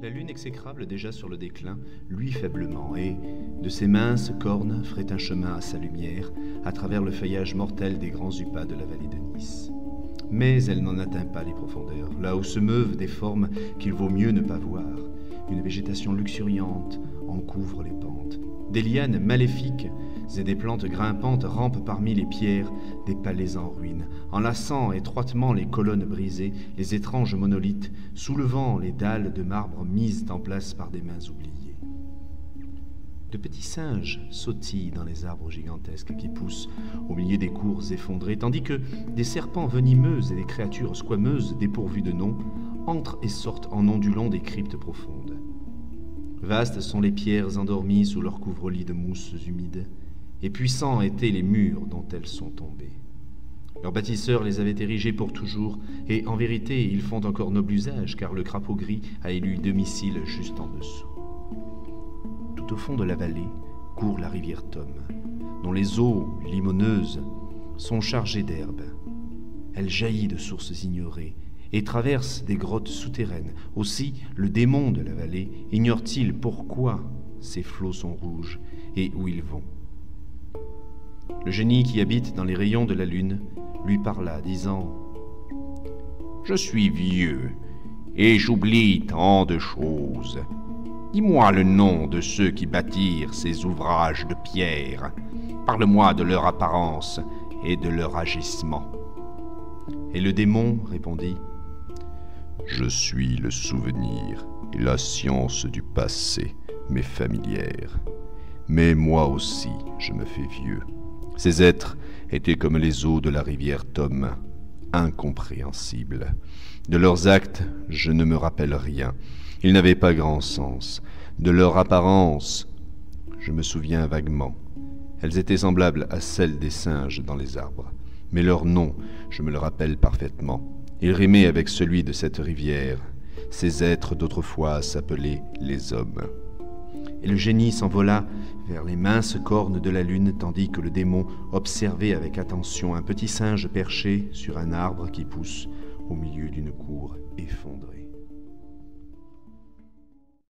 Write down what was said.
La lune exécrable déjà sur le déclin luit faiblement et, de ses minces cornes, ferait un chemin à sa lumière à travers le feuillage mortel des grands upas de la vallée de Nice. Mais elle n'en atteint pas les profondeurs, là où se meuvent des formes qu'il vaut mieux ne pas voir. Une végétation luxuriante en couvre les pentes. Des lianes maléfiques et des plantes grimpantes rampent parmi les pierres des palais en ruine, enlaçant étroitement les colonnes brisées, les étranges monolithes, soulevant les dalles de marbre mises en place par des mains oubliées. De petits singes sautillent dans les arbres gigantesques qui poussent au milieu des cours effondrées, tandis que des serpents venimeux et des créatures squameuses dépourvues de nom entrent et sortent en ondulant des cryptes profondes. Vastes sont les pierres endormies sous leur couvre-lit de mousses humides, et puissants étaient les murs dont elles sont tombées. Leurs bâtisseurs les avaient érigés pour toujours, et en vérité ils font encore noble usage, car le crapaud gris a élu domicile juste en dessous. Tout au fond de la vallée court la rivière Tom, dont les eaux limoneuses sont chargées d'herbe. Elle jaillit de sources ignorées et traverse des grottes souterraines. Aussi, le démon de la vallée ignore-t-il pourquoi ces flots sont rouges et où ils vont. Le génie qui habite dans les rayons de la lune lui parla, disant « Je suis vieux et j'oublie tant de choses. Dis-moi le nom de ceux qui bâtirent ces ouvrages de pierre. Parle-moi de leur apparence et de leur agissement. » Et le démon répondit « Je suis le souvenir et la science du passé, mais familière. Mais moi aussi, je me fais vieux. Ces êtres étaient comme les eaux de la rivière Tom, incompréhensibles. De leurs actes, je ne me rappelle rien. Ils n'avaient pas grand sens. De leur apparence, je me souviens vaguement. Elles étaient semblables à celles des singes dans les arbres. Mais leur nom, je me le rappelle parfaitement. Il rimait avec celui de cette rivière. Ces êtres d'autrefois s'appelaient les hommes. Et le génie s'envola vers les minces cornes de la lune, tandis que le démon observait avec attention un petit singe perché sur un arbre qui pousse au milieu d'une cour effondrée.